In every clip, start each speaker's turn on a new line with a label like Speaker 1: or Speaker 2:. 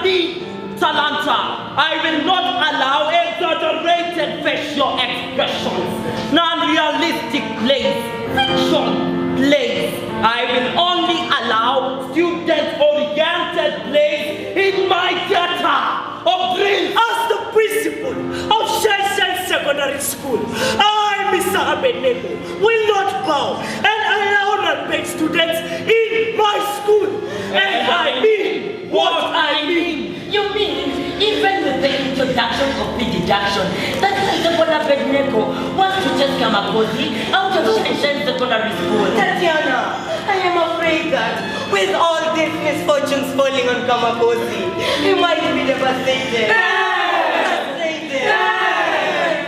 Speaker 1: me, Talanta, I will not allow exaggerated facial expressions, non-realistic plays, fiction plays. I will only allow student-oriented plays in my theater of dreams.
Speaker 2: As the principal of Shenzhen Secondary School, I, Mr. Abenego, will not bow and allow non-paid students in my school. And I mean what I mean.
Speaker 3: You mean, even with the introduction of the deduction, that Mr. Abenego wants to just Kamakozi out of Shenzhen Secondary School?
Speaker 4: Tatiana, I am afraid that with all these misfortunes falling on Kamakozi, he might be devastated.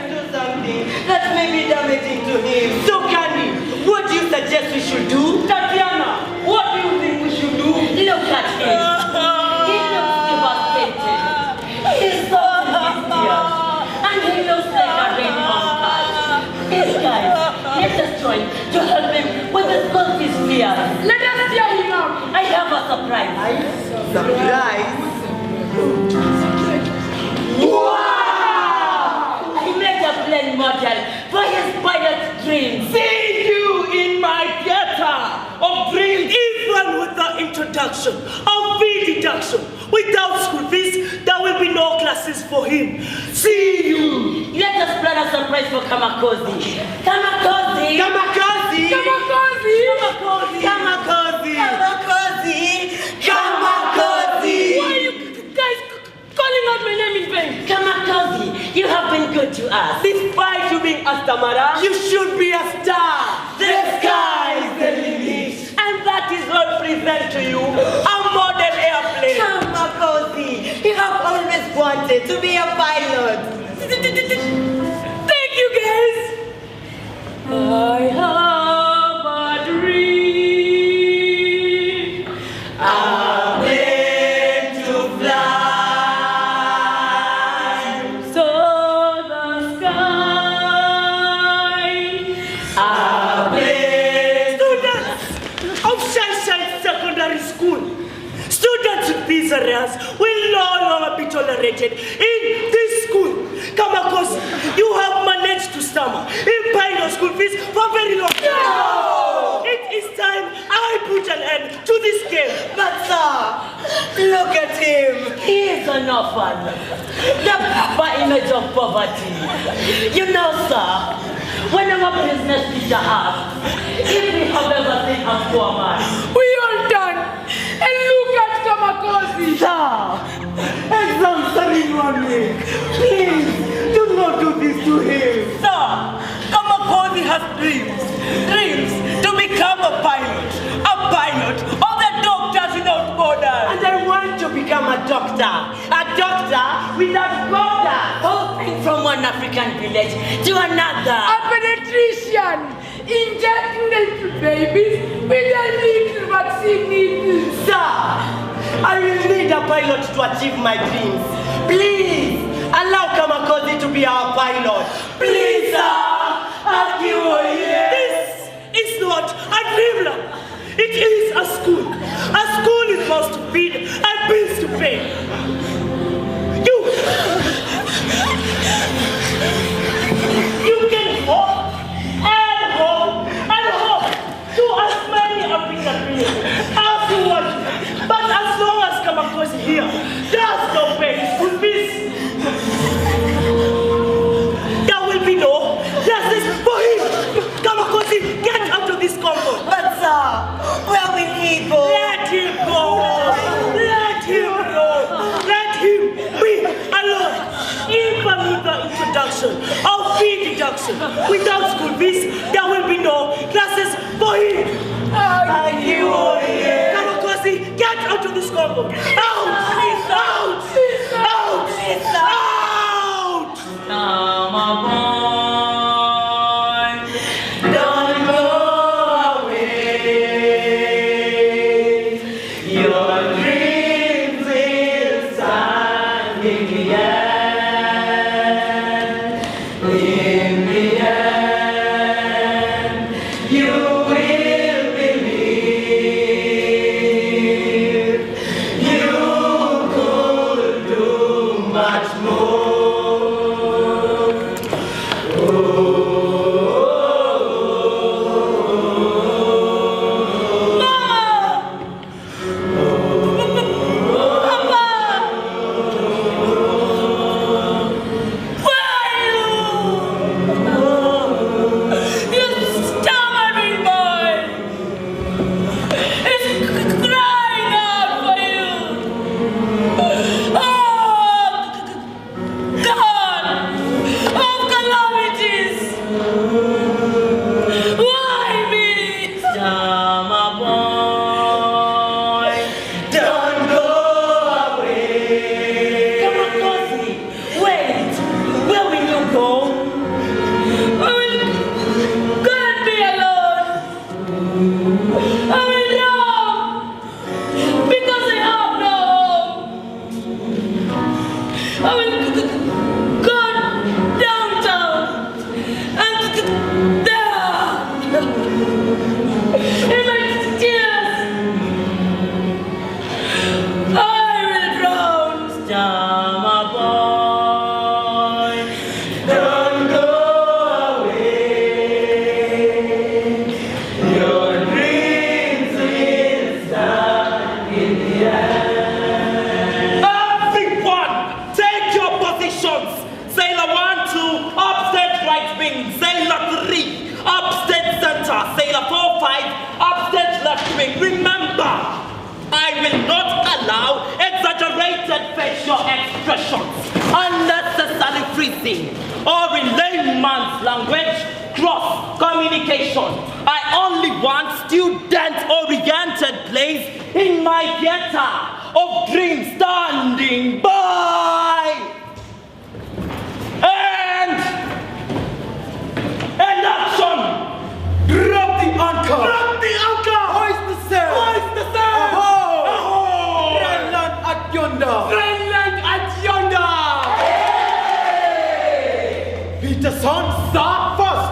Speaker 4: Do something that may be damaging to him. So, Candy, what do you suggest we should do?
Speaker 3: Tatiana, what do you think we should do? Look at him. He looks devastated. He is so mysterious. And he looks like a red monster. Yes, guys, let us join to help him with his Scottish fears. Let us cheer him out. I have a surprise.
Speaker 4: Surprise?
Speaker 3: Wow! I made a plain model for his pilot dreams.
Speaker 1: See you in my theater of dreams.
Speaker 2: Even with the introduction of fee deduction, without school fees, there will be no classes for him. See you.
Speaker 3: Let us plan a surprise for Kamakozi. Kamakozi!
Speaker 4: Kamakozi!
Speaker 3: Kamakozi!
Speaker 4: Kamakozi! Kamakozi! Kamakozi! Kamakozi!
Speaker 3: Why are you guys calling out my name in vain? Kamakozi, you have been good to us.
Speaker 4: Despite you being a stammerer, you should be a star. The sky is the limit.
Speaker 2: And that is what present to you a model airplane.
Speaker 4: Kamakozi, you have always wanted to be a pilot.
Speaker 2: Thank you, guys.
Speaker 3: I have a dream.
Speaker 4: A plane to fly.
Speaker 3: So the sky.
Speaker 4: A plane.
Speaker 2: Students of Shenzhen Secondary School, students with visa arrears will no longer be tolerated in this school. Kamakozi, you have managed to stammer in paying your school fees for a very long time.
Speaker 4: No!
Speaker 2: It is time I put an end to this game.
Speaker 4: But sir, look at him.
Speaker 3: He is an orphan. The proper image of poverty. You know, sir, when our business teacher asks if we have ever seen a poor man,
Speaker 2: We all done. And look at Kamakozi.
Speaker 4: Sir, exams are in 1 week. Please, do not do this to him.
Speaker 2: Sir, Kamakozi has dreams. Dreams to become a pilot of the Doctors Without Borders.
Speaker 4: And I want to become a doctor without borders.
Speaker 3: hopping from one African village to another.
Speaker 5: A pediatrician injecting little babies with a little vaccine needle.
Speaker 4: Sir, I will need a pilot to achieve my dreams. Please, allow Kamakozi to be our pilot. Please, sir.
Speaker 2: This is not a dreamland. It is a school. A school is supposed to feed and bills to pay. You can hope and hope and hope to as many African villages as you want. But as long as Kamakozi here does not pay school fees, there will be no classes for him. Kamakozi, get out of this comfort.
Speaker 4: But sir, where will he go?
Speaker 2: Let him go. Let him go. Let him be alone. Even with the introduction of fee deduction, without school fees, there will be no classes for him. Kamakozi, get out of this comfort. Out! Out! Out! Out!
Speaker 4: Don't go away. Your dreams will stand in the end. In the end, you will believe. You
Speaker 1: Remember, I will not allow exaggerated facial expressions, unnecessary freezing, or in layman's language, cross-communication. I only want student-oriented plays in my theater of dreams standing by. And action!
Speaker 4: Drop the anchor!
Speaker 1: Drop the anchor!
Speaker 4: Hoist the sail!
Speaker 1: Hoist the sail!
Speaker 4: Ahoy!
Speaker 1: Ahoy!
Speaker 4: Greenland at yonder!
Speaker 1: Greenland at yonder!
Speaker 4: Peterson, sir, first,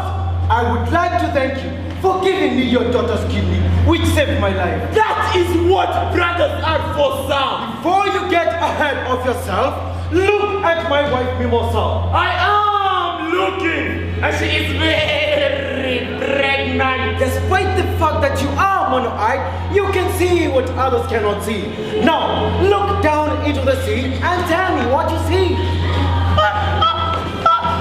Speaker 4: I would like to thank you for giving me your daughter's kidney, which saved my life.
Speaker 1: That is what brothers are for, sir.
Speaker 4: Before you get ahead of yourself, look at my wife Mimosa.
Speaker 1: I am looking, and she is very pregnant.
Speaker 4: Despite the fact that you are mono-eyed, you can see what others cannot see. Now, look down into the sea and tell me what you see.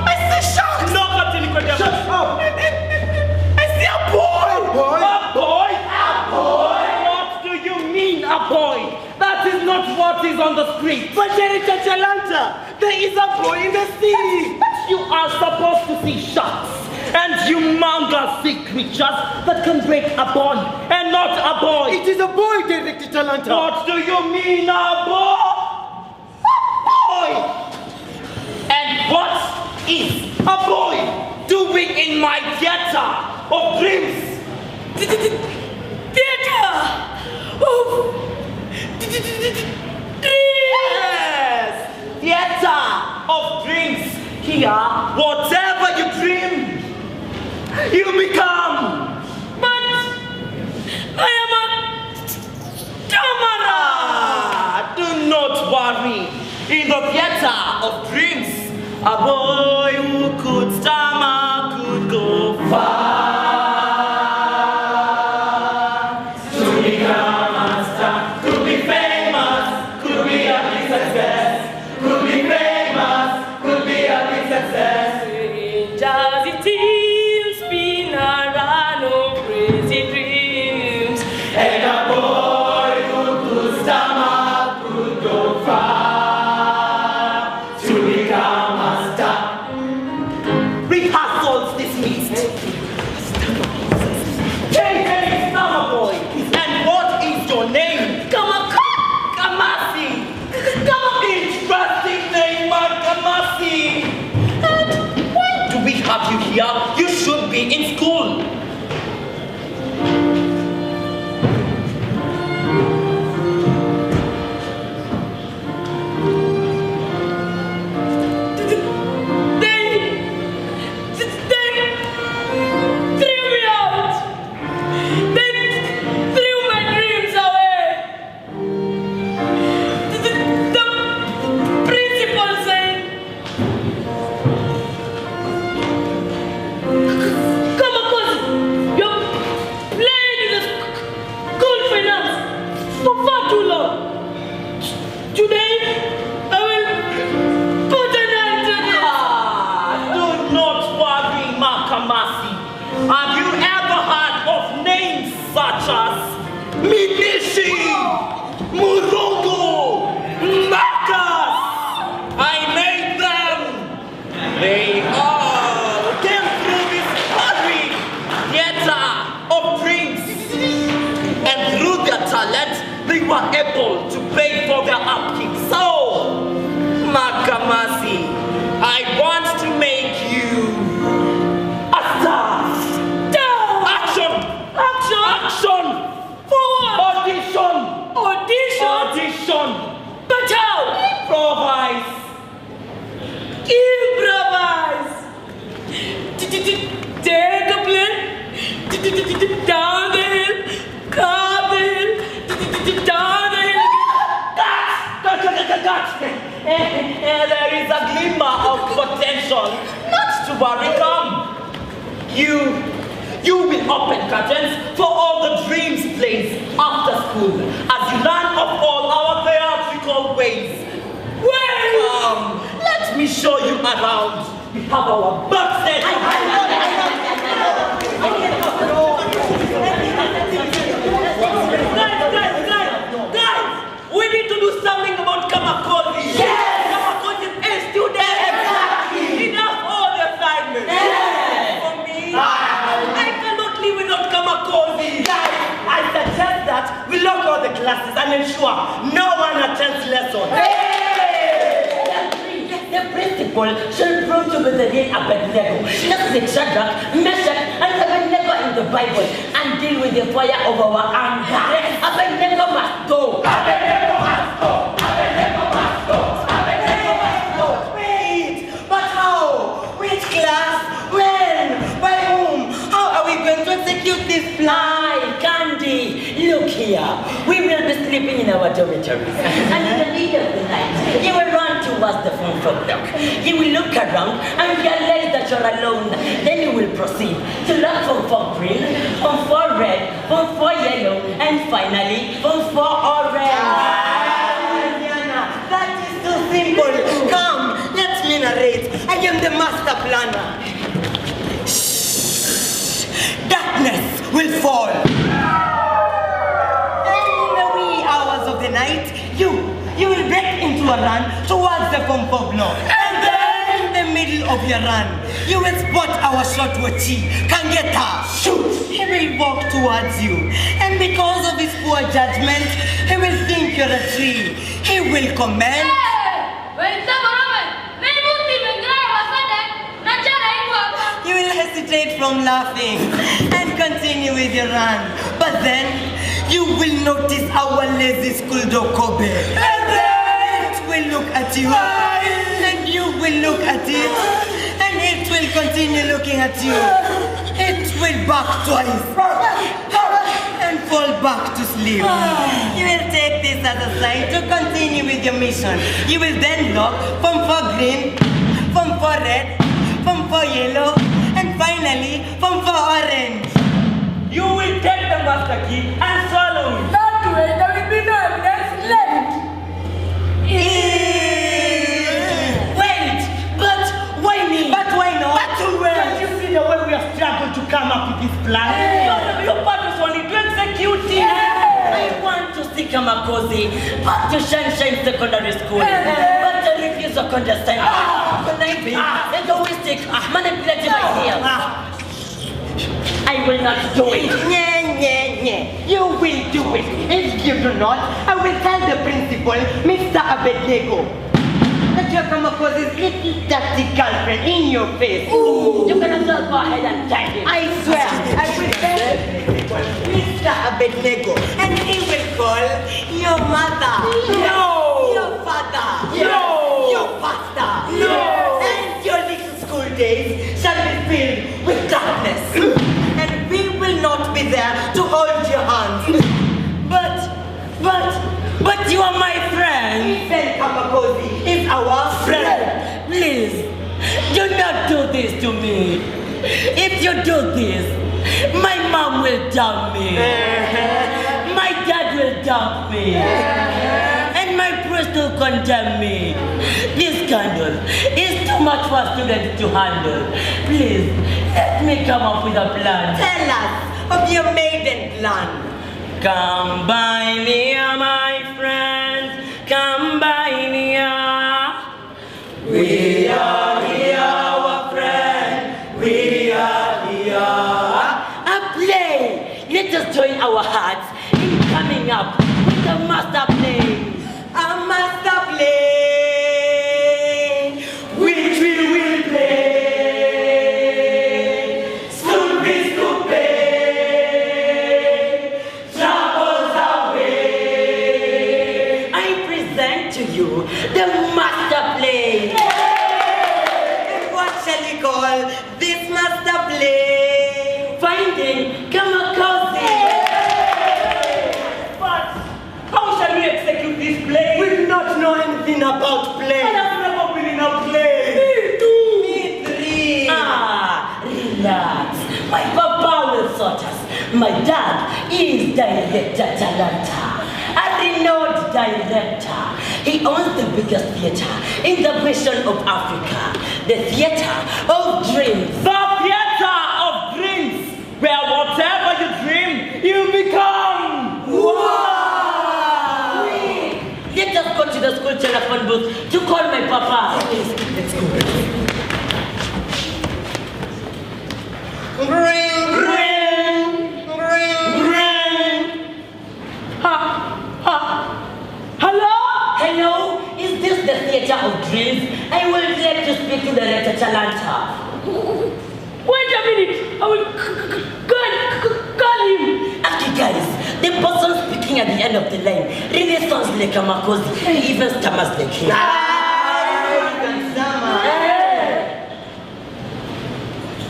Speaker 1: I see sharks. No, continue.
Speaker 4: Shut up.
Speaker 1: I see a boy.
Speaker 4: A boy?
Speaker 1: A boy. A boy. What do you mean, a boy? That is not what is on the screen.
Speaker 4: But Director Chalanta, there is a boy in the sea.
Speaker 1: You are supposed to see sharks and humongous sea creatures that can break a bone, and not a boy.
Speaker 4: It is a boy, Director Chalanta.
Speaker 1: What do you mean, a boy? A boy. And what is a boy doing in my theater of dreams?
Speaker 2: Theater of
Speaker 1: Yes, theater of dreams. Here, whatever you dream, you become.
Speaker 2: But I am a camera.
Speaker 1: Do not worry. In the theater of dreams, a boy who could stammer could go far. To become a star, could be famous, could be a big success, could be famous, could be a big success.
Speaker 2: Does it spin around of crazy dreams?
Speaker 1: And a boy who could stammer could go far to become a star. Rehearsals dismissed. Hey, summer boy. And what is your name? Kamasi. Interesting name, Kamasi. And why do we have you here? You should be in school.
Speaker 2: They threw me out. They threw my dreams away. The principal said, Kamakozi, you're playing in the school finance for far too long. Today, I will put an end to this.
Speaker 1: Do not worry, Makamasi. Have you ever heard of names such as Minishi, Murongo, Makas? I made them. They all came through this hurry theater of dreams. And through their talent, they were able to pay for their upkeep. So, Makamasi, I want to make you a star. Action!
Speaker 2: Action!
Speaker 1: Action!
Speaker 2: Forward!
Speaker 1: Audition!
Speaker 2: Audition!
Speaker 1: Audition!
Speaker 2: But how?
Speaker 1: Improvise!
Speaker 2: Improvise! Take a plane, down the hill, come the hill, down the hill.
Speaker 1: Cut! There is a glimmer of potential. Not to worry, come. You will open curtains for all the dreams plays after school as you learn of all our theatrical ways. Come, let me show you around. We have our backstage.
Speaker 4: the classes and ensure no one attends lessons.
Speaker 3: The principal shall prove to be the real Abednego, just like Shadrach, Meshach, and Abednego in the Bible, and deal with the fire of our anger. Abednego must go. Abednego must go. Abednego must go. Abednego must go.
Speaker 4: Wait, but how? Which class? When? By whom? How are we going to execute this plan?
Speaker 3: Candy, look here. We will be sleeping in our dormitories, and in the middle of the night, you will run towards the front block. You will look around and realize that you're alone. Then you will proceed to look from 4 green, from 4 red, from 4 yellow, and finally from 4 orange.
Speaker 4: Diana, that is too simple. Come, let me narrate. I am the master planner. Shh. Darkness will fall. And in the wee hours of the night, you will break into a run towards the Form 4 block. And then in the middle of your run, you will spot our shortwatchy, Kangeta. Shoot! He will walk towards you. And because of his poor judgment, he will think you're a tree. He will comment. You will hesitate from laughing and continue with your run. But then, you will notice our lazy school dog Kobe. And then it will look at you. And you will look at it. And it will continue looking at you. It will bark twice. And fall back to sleep. You will take this as a sign to continue with your mission. You will then look from 4 green, from 4 red, from 4 yellow, and finally from 4 orange.
Speaker 1: You will take the master key and swallow it.
Speaker 5: That way, there will be no evidence left.
Speaker 3: Wait, but why me?
Speaker 4: But why not?
Speaker 2: But can't you see the way we have struggled to come up with this plan?
Speaker 1: Your part was only to execute it.
Speaker 3: I want to see Kamakozi back to Sunshine Secondary School, but I refuse to condescend, conniving, egoistic, manipulative ideas. I will not do it.
Speaker 4: You will do it. If you do not, I will tell the principal, Mr. Abednego, that your Kamakozi's little dirty girlfriend in your face.
Speaker 3: You can as well go ahead and tell him.
Speaker 4: I swear, I will tell the principal, Mr. Abednego, and he will call your mother.
Speaker 2: No!
Speaker 4: Your father.
Speaker 2: No!
Speaker 4: Your pastor.
Speaker 2: No!
Speaker 4: And your little school days shall be filled with darkness. And we will not be there to hold your hands.
Speaker 3: But you are my friend.
Speaker 4: Even Kamakozi is our friend.
Speaker 3: Please, do not do this to me. If you do this, my mom will dump me. My dad will dump me. And my priest will condemn me. This scandal is too much for students to handle. Please, let me come up with a plan.
Speaker 4: Tell us of your maiden plan.
Speaker 3: Come by near, my friends. Come by near.
Speaker 4: We are here, our friend. We are here.
Speaker 3: A play. Let us join our hearts in coming up with a master play.
Speaker 4: A master play, which we will play. School fees to pay, troubles away.
Speaker 3: I present to you the master play.
Speaker 4: And what shall we call this master play?
Speaker 3: Finding Kamakozi.
Speaker 1: But how shall we execute this play?
Speaker 4: We do not know anything about play.
Speaker 1: I have never been in a play.
Speaker 4: Me three.
Speaker 3: Relax. My papa will sort us. My dad is director Talanta, a renowned director. He owns the biggest theater in the vision of Africa, the theater of dreams.
Speaker 1: The theater of dreams, where whatever you dream, you become.
Speaker 4: Wow!
Speaker 3: Let us go to the school telephone booth to call my papa. Let's go.
Speaker 4: Ring,
Speaker 1: Ring,
Speaker 4: ring.
Speaker 1: ring. Ha!
Speaker 3: is the theater of dreams. I would like to speak to the letter Chalanta.
Speaker 2: Wait a minute. I will call him.
Speaker 3: Okay, guys, the person speaking at the end of the line really sounds like Kamakozi. He even stammers like him.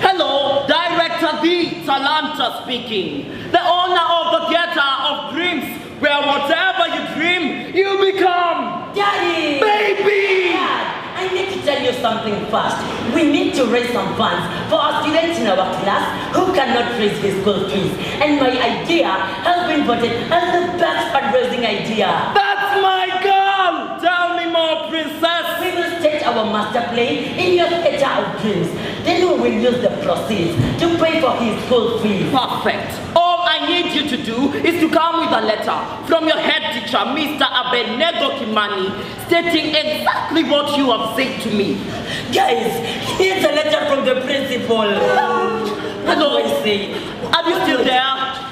Speaker 1: Hello, Director D. Talanta speaking. The owner of the theater of dreams, where whatever you dream, you become.
Speaker 3: Daddy!
Speaker 1: Baby!
Speaker 3: Dad, I need to tell you something fast. We need to raise some funds for our students in our class who cannot raise his school fees. And my idea has been voted as the best fundraising idea.
Speaker 1: That's my girl! Tell me more, princess!
Speaker 3: We will stage our master play in your theater of dreams. Then we will use the proceeds to pay for his school fees.
Speaker 1: Perfect. All I need you to do is to come with a letter from your head teacher, Mr. Abenego Kimani, stating exactly what you have said to me.
Speaker 3: Guys, here's a letter from the principal.
Speaker 1: Hello. Are you still there?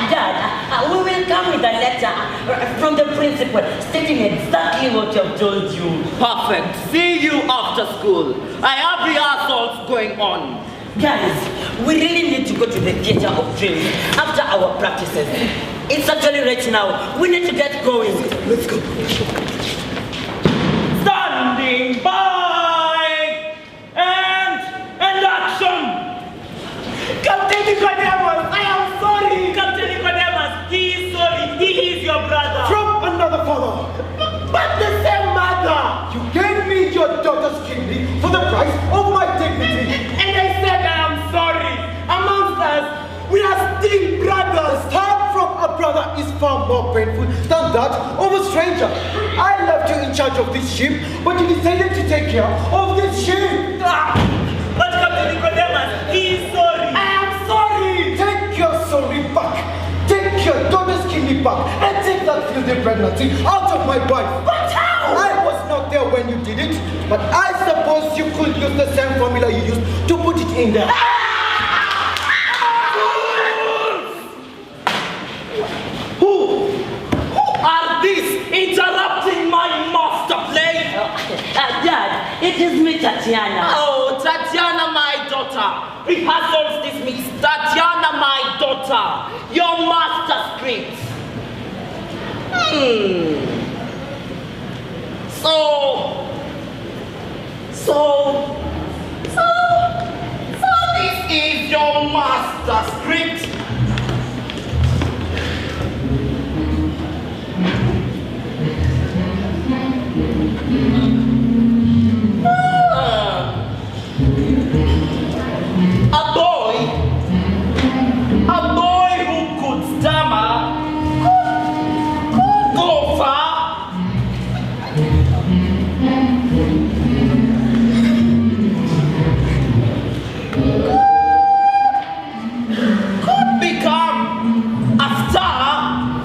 Speaker 3: Dad, we will come with a letter from the principal stating exactly what you have told you.
Speaker 1: Perfect. See you after school. I have rehearsals going on.
Speaker 3: Guys, we really need to go to the theater of dreams after our practices. It's actually right now. We need to get going. Let's go.
Speaker 1: Standing by and action.
Speaker 2: Captain Nicodemus, I am sorry. Captain Nicodemus, he is sorry. He is your brother.
Speaker 6: From another father,
Speaker 2: But the same mother.
Speaker 6: you gave me your daughter's kidney for the price of my dignity.
Speaker 2: And I said I am sorry. Amongst us, we are still brothers.
Speaker 6: Time from a brother is far more painful than that of a stranger. I left you in charge of this ship, but you decided to take care of this ship.
Speaker 2: But Captain Nicodemus, he is sorry. I am sorry.
Speaker 6: Take your sorry back. Take your daughter's kidney back and take that filthy pregnancy out of my wife.
Speaker 2: But how?
Speaker 6: I was not there when you did it, but I suppose you could use the same formula you used to put it in there.
Speaker 1: Who are these interrupting my master play?
Speaker 3: Dad, it is me, Tatiana.
Speaker 1: Oh, Tatiana, my daughter. Rehearsals dismissed. Tatiana, my daughter. Your master script. So this is your master script. A boy who could stammer, could go far. Could become a star.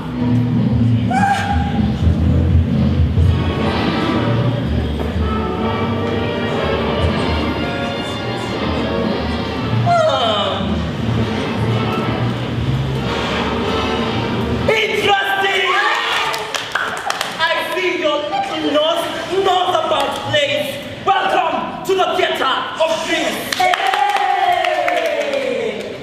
Speaker 1: Interesting! I see your little nose knows about plays. Welcome to the theater of dreams.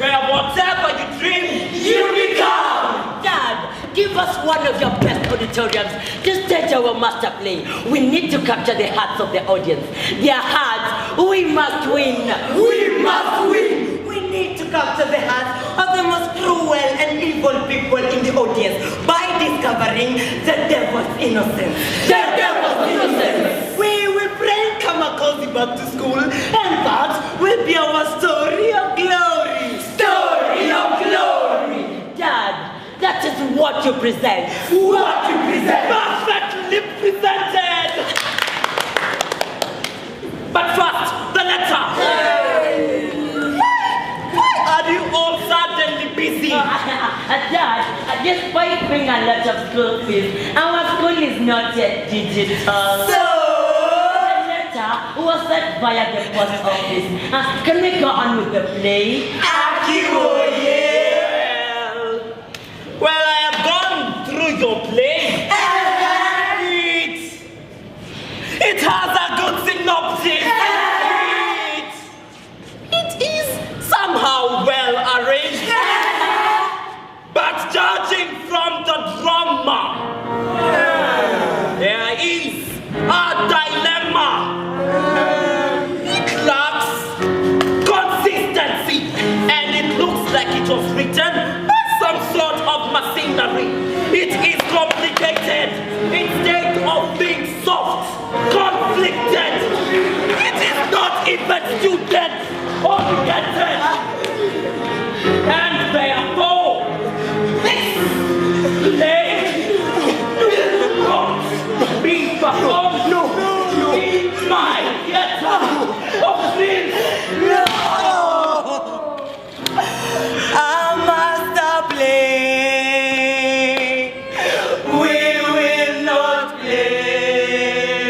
Speaker 1: Where whatever you dream, you become.
Speaker 3: Dad, give us one of your best auditoriums to stage our master play. We need to capture the hearts of the audience. Their hearts, we must win.
Speaker 4: We must win! We need to capture the hearts of the most cruel and evil people in the audience by discovering the devil's innocence.
Speaker 3: The devil's innocence.
Speaker 4: We will bring Kamakozi back to school, and that will be our story of glory.
Speaker 3: Story of glory. Dad, that is what you present.
Speaker 4: What you present?
Speaker 1: Perfectly presented. But first, the letter. Are you all suddenly busy?
Speaker 3: Dad, despite being a lot of school fees, our school is not yet digital.
Speaker 4: So,
Speaker 3: The letter was sent via the post office. Can we go on with the play?
Speaker 1: Well, I have gone through your play. comma. There is a dilemma. It lacks consistency, and it looks like it was written by some sort of machinery. It is complicated instead of being soft, conflicted. It is not even student-oriented. And therefore, this play will not be performed in my theater of dreams.
Speaker 4: A master play. We will not play.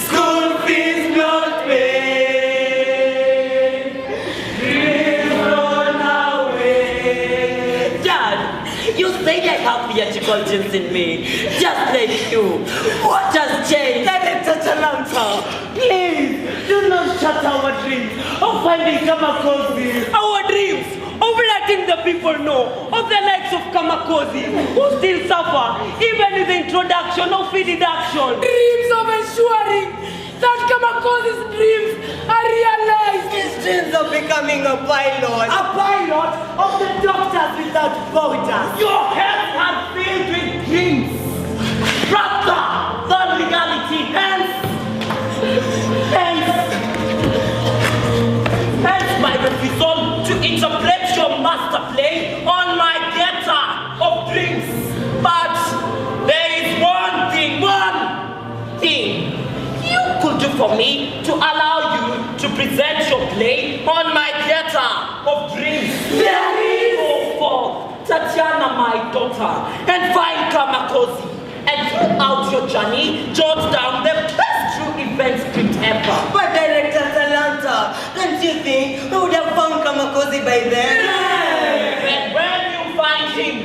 Speaker 4: School fees not paid. Dreams run away.
Speaker 3: Dad, you say I have theatrical genes in me, just like you. What has changed?
Speaker 2: Director Talanta, please do not shut our dreams of finding Kamakozi.
Speaker 3: Our dreams of letting the people know of the likes of Kamakozi, who still suffer even with the introduction of fee deduction.
Speaker 5: Dreams of ensuring that Kamakozi's dreams are realized.
Speaker 4: His dreams of becoming a pilot.
Speaker 2: A pilot of the Doctors Without Borders.
Speaker 1: Your head has filled with dreams rather than reality. Hence my refusal to interpret your master play on my theater of dreams. But there is one thing you could do for me to allow you to present your play on my theater of dreams. There is go forth, Tatiana, my daughter, and find Kamakozi. And throughout your journey, jot down the best true event script ever.
Speaker 4: But Director Talanta, don't you think we would have found Kamakozi by then?
Speaker 1: And when you find him,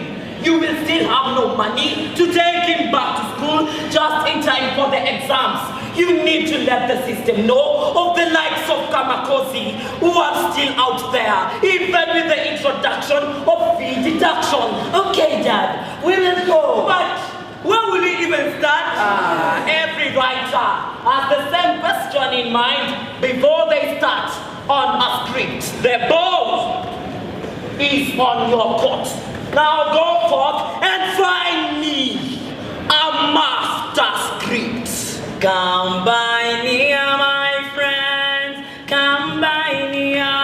Speaker 1: you will still have no money to take him back to school just in time for the exams. You need to let the system know of the likes of Kamakozi who are still out there, even with the introduction of fee deduction.
Speaker 3: Okay, Dad, we will go.
Speaker 1: But where will we even start? Every writer has the same question in mind before they start on a script. The ball is on your court. Now go forth and find me a master script.
Speaker 3: Come by near, my friends. Come by near.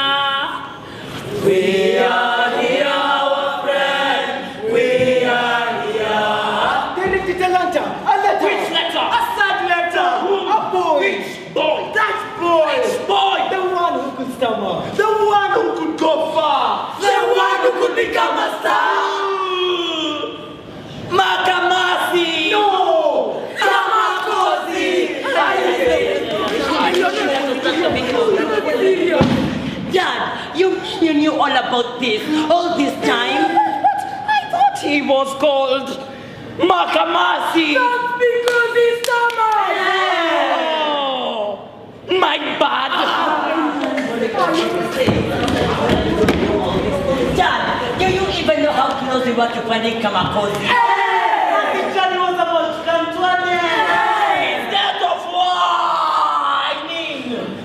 Speaker 2: We are here, our friend. We are here.
Speaker 6: Director Talanta, a letter.
Speaker 1: Which letter?
Speaker 6: A sad letter. A boy.
Speaker 1: Which boy?
Speaker 6: That boy.
Speaker 1: Which boy?
Speaker 6: The one who could stammer.
Speaker 1: The one who could go far.
Speaker 6: The one who could become a star.
Speaker 1: Makamasi.
Speaker 6: No. Kamakozi.
Speaker 3: Dad, you knew all about this all this time?
Speaker 1: I thought he was called Makamasi.
Speaker 5: That's because he's summer.
Speaker 1: Oh, my bad.
Speaker 3: Dad, do you even know how close we were to finding Kamakozi?
Speaker 2: The journey was about to come to an end.
Speaker 1: Instead of whining,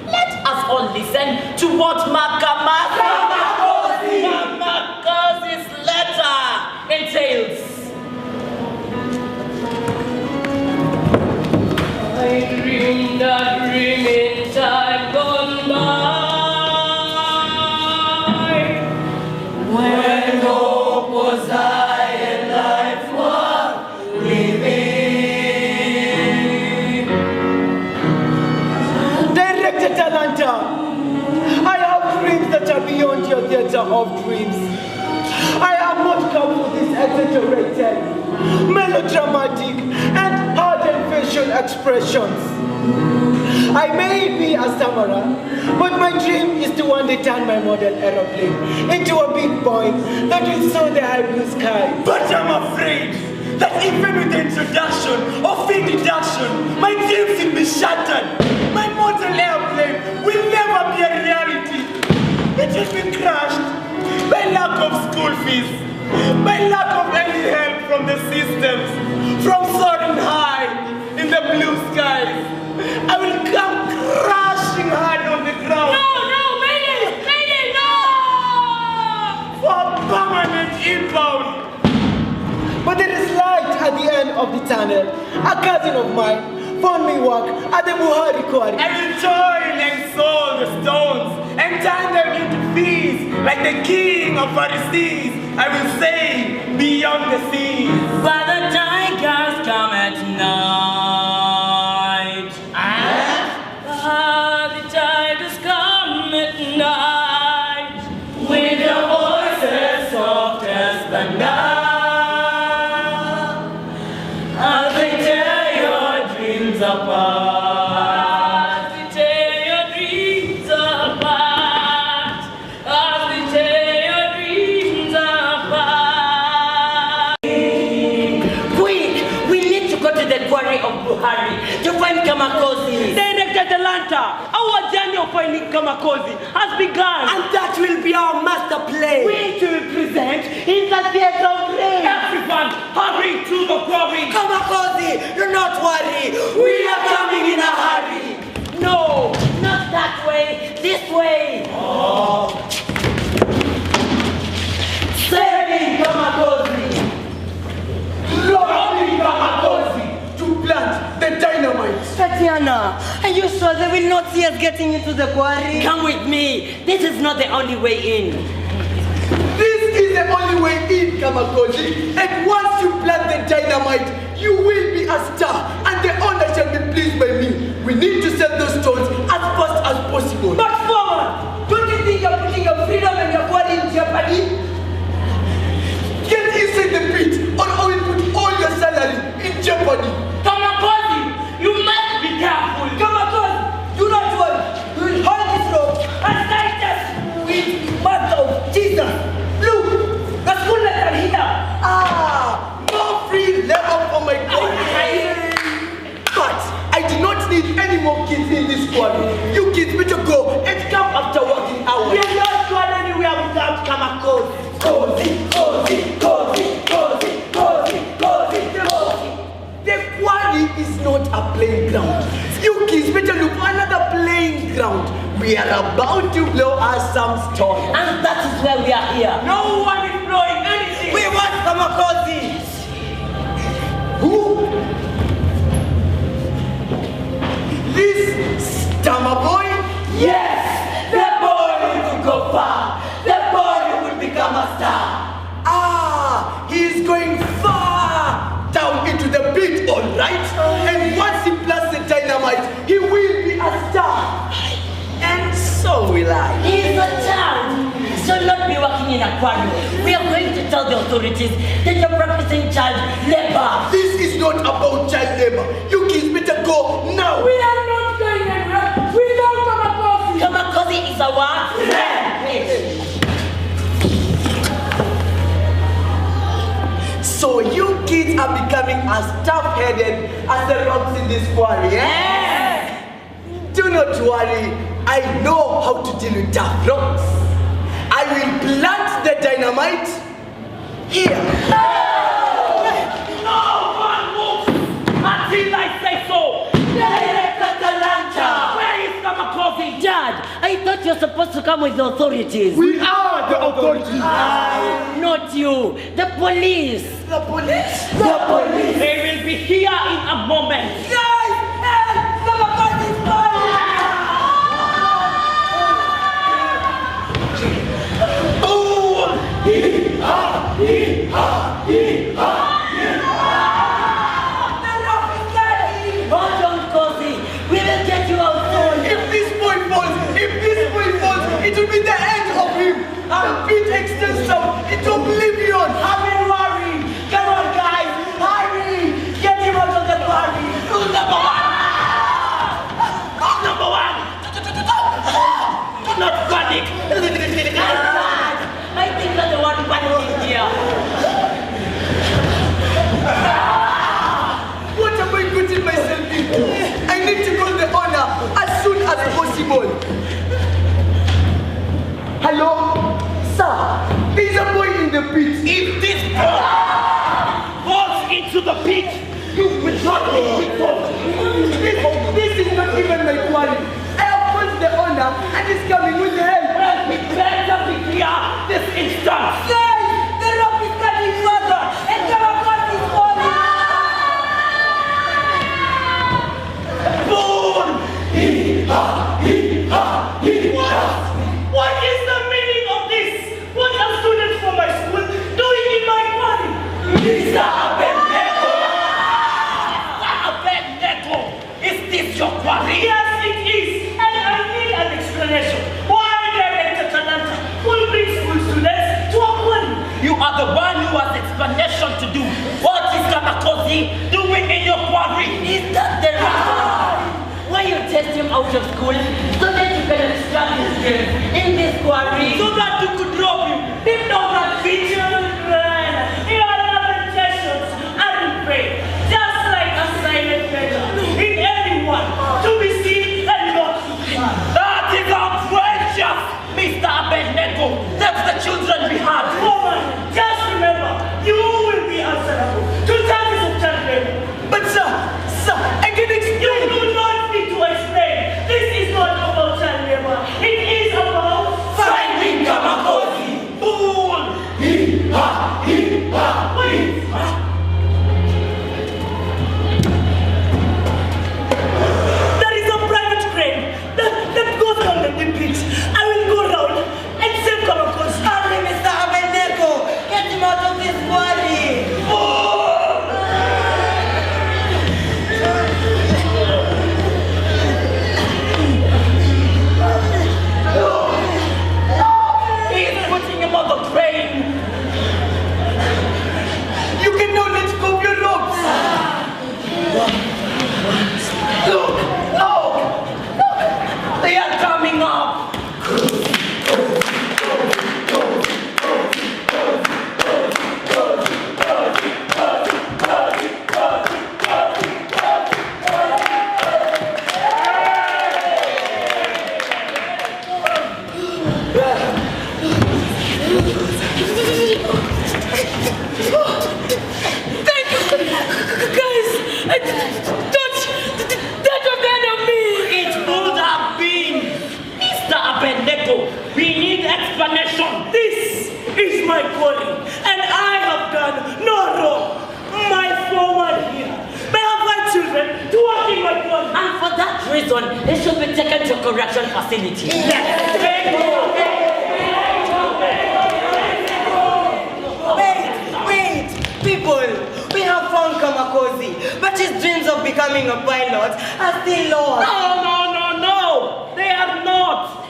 Speaker 1: let us all listen to what Kamakozi's letter entails.
Speaker 3: I dreamed a dream in time gone by, when hope was high and life was living.
Speaker 6: Director Talanta, I have dreams that are beyond your theater of dreams. I have not come for this exaggerated, melodramatic, and hardened facial expressions. I may be a stammerer, but my dream is to one day turn my model aeroplane into a big boy that will soar the high blue sky.
Speaker 2: But I'm afraid that even with the introduction of fee deduction, my dreams will be shattered. My model airplane will never be a reality. It will be crushed by lack of school fees, by lack of any help from
Speaker 6: beyond the systems, from soaring high in the blue skies. I will come crashing hard on the ground.
Speaker 2: No, Mayday! Mayday, no!
Speaker 6: For permanent inbound. But there is light at the end of the tunnel. A cousin of mine found me work at the Buhari quarry. I will toil and sow the stones and turn them into fees like the king of Pharisees. I will say beyond the seas.
Speaker 3: But the tigers come at night. The tigers come at night with their voices soft as the night. As they tear your dreams apart. As they tear your dreams apart. As they tear your dreams apart. Quick! We need to go to the quarry of Buhari to find Kamakozi.
Speaker 2: Director Delanta, our journey of finding Kamakozi has begun.
Speaker 4: And that will be our master play.
Speaker 2: We will present in the theater of rain.
Speaker 1: Everyone, hurry to the quarry.
Speaker 4: Kamakozi, do not worry. We are coming in a hurry.
Speaker 3: No, not that way, this way.
Speaker 1: Saving Kamakozi. Robbing Kamakozi.
Speaker 6: To plant the dynamite.
Speaker 4: Tatiana, are you sure they will not see us getting into the quarry?
Speaker 3: Come with me. This is not the only way in.
Speaker 6: This is the only way in, Kamakozi. And once you plant the dynamite, you will be a star, and the owner shall be pleased by me. We need to sell those stones as fast as possible.
Speaker 4: But forward! Don't you think you're putting your freedom and your body in jeopardy?
Speaker 6: Get inside the pit, or I will put all your salary in jeopardy.
Speaker 1: Kamakozi, you must be careful.
Speaker 4: Kamakozi, do not worry. We will hold this rope and tie us with mouth of Jesus. Look, the school letter here.
Speaker 6: More free labor for my God. But I do not need any more kids in this quarry. You kids better go and come after working hours.
Speaker 2: We are not going anywhere without Kamakozi.
Speaker 6: Cozy, cozy, cozy, cozy, cozy, cozy, cozy. The quarry is not a playground. You kids better look for another playing ground. We are about to blow us some stones.
Speaker 3: And that is where we are here.
Speaker 2: No one is blowing anything.
Speaker 4: We want Kamakozi.
Speaker 6: Who? This stammer boy?
Speaker 1: Yes, the boy will go far. The boy will become a star.
Speaker 6: He is going far down into the pit, all right? And once he plants the dynamite, he will be a star. And so will I.
Speaker 3: He is a child. Should not be working in a quarry. We are going to tell the authorities that you're practicing child labor.
Speaker 6: This is not about child labor. You kids better go now.
Speaker 5: We are not going anywhere without Kamakozi.
Speaker 3: Kamakozi is a what? Friend.
Speaker 6: So you kids are becoming as tough-headed as the rocks in this quarry, eh?
Speaker 3: Yes.
Speaker 6: Do not worry. I know how to deal with tough rocks. I will plant the dynamite here.
Speaker 1: No one moves until I say so. Director Talanta. Where is Kamakozi?
Speaker 3: Dad, I thought you're supposed to come with the authorities.
Speaker 6: We are the authorities.
Speaker 3: Not you, the police.
Speaker 6: The police?
Speaker 1: The police. They will be here in a moment.
Speaker 4: Guys, help! Kamakozi is falling!
Speaker 3: Hold on, Kozi. We will get you out soon.
Speaker 6: If this boy falls, it will be the end of him. The pit extends down into oblivion.
Speaker 2: I've been worried. Come on, guys. Hurry. Get him out of the quarry.
Speaker 1: the pit. You will not be victorious.
Speaker 6: This is not even my quarry. I have punched the owner and he's coming with the help.
Speaker 1: Well, we better be clear this instant.
Speaker 4: Guys, the rope is cutting further and Kamakozi is falling.
Speaker 1: Boom!
Speaker 2: What is the meaning of this? What are students from my school doing in my quarry?
Speaker 1: Mr. Abednego! Mr. Abednego! Is this your quarry?
Speaker 2: Yes, it is. And I need an explanation. Why Director Talanta will bring school students to a quarry?
Speaker 1: You are the one who has explanation to do. What is Kamakozi doing in your quarry?
Speaker 3: Is that the reason why you test him out of school so that you can extract his skills in this quarry?
Speaker 2: So that you could drop him. Him know that children in our lamentations and pray, just like a silent treasure in anyone to be seen and not to be.
Speaker 1: That is outrageous, Mr. Abednego. That's the children we had.
Speaker 2: Woman, just remember, you will be answerable to charges of child labor.
Speaker 6: But sir, I can explain.
Speaker 2: You do not need to explain. This is not about child labor. It is about
Speaker 1: Finding Kamakozi. Fool!
Speaker 2: Wait. There is a private crane that goes down the pit. I will go round and save Kamakozi.
Speaker 4: Hurry, Mr. Abednego. Get him out of this quarry.
Speaker 1: He's putting him on the crane.
Speaker 6: You can now let go of your ropes. Look!
Speaker 1: They are coming up.
Speaker 2: Thank you, guys. Don't abandon me.
Speaker 1: It would have been Mr. Abednego. We need explanation.
Speaker 2: This is my calling, and I have done no wrong. My forward here may have my children to work in my calling.
Speaker 3: And for that reason, they should be taken to correction facility.
Speaker 4: Wait, people, we have found Kamakozi, but his dreams of becoming a pilot are still lost.
Speaker 1: No. They are not.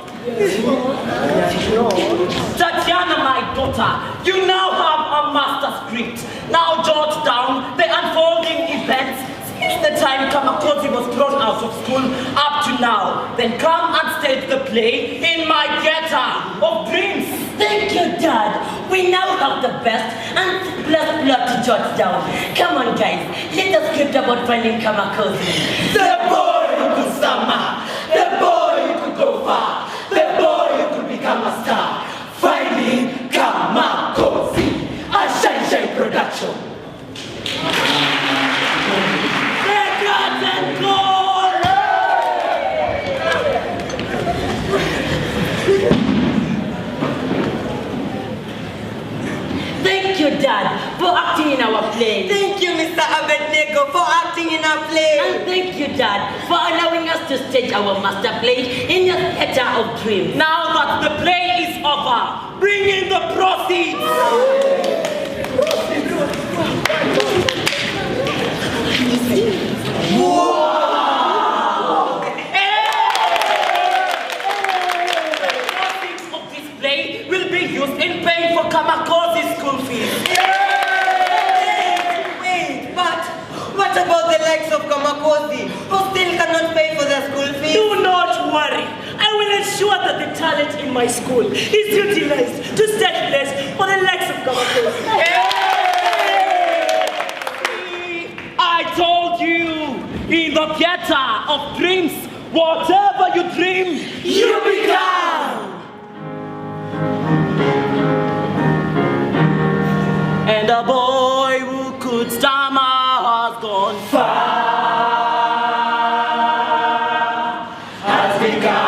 Speaker 1: Tatiana, my daughter, you now have a master script. Now jot down the unfolding events since the time Kamakozi was thrown out of school up to now. Then come and stage the play in my theater of dreams.
Speaker 3: Thank you, Dad. We now have the best and simplest plot to jot down. Come on, guys. Let us script about finding Kamakozi.
Speaker 1: The boy who could summer, the boy who could go far, the boy who could become a star. Finding Kamakozi, a shine production. The curtain call!
Speaker 3: Thank you, Dad, for acting in our play.
Speaker 4: Thank you, Mr. Abednego, for acting in our play.
Speaker 3: And thank you, Dad, for allowing us to stage our master play in your theater of dreams.
Speaker 1: Now that the play is over, bring in the proceeds! Wow! The proceeds of this play will be used in paying for Kamakozi's school fees.
Speaker 4: Wait, but what about the likes of Kamakozi, who still cannot pay for their school fees?
Speaker 2: Do not worry. I will ensure that the talent in my school is utilized to set place for the likes of Kamakozi.
Speaker 1: I told you, in the theater of dreams, whatever you dream, you become. And a boy who could stammer has gone
Speaker 6: far, has become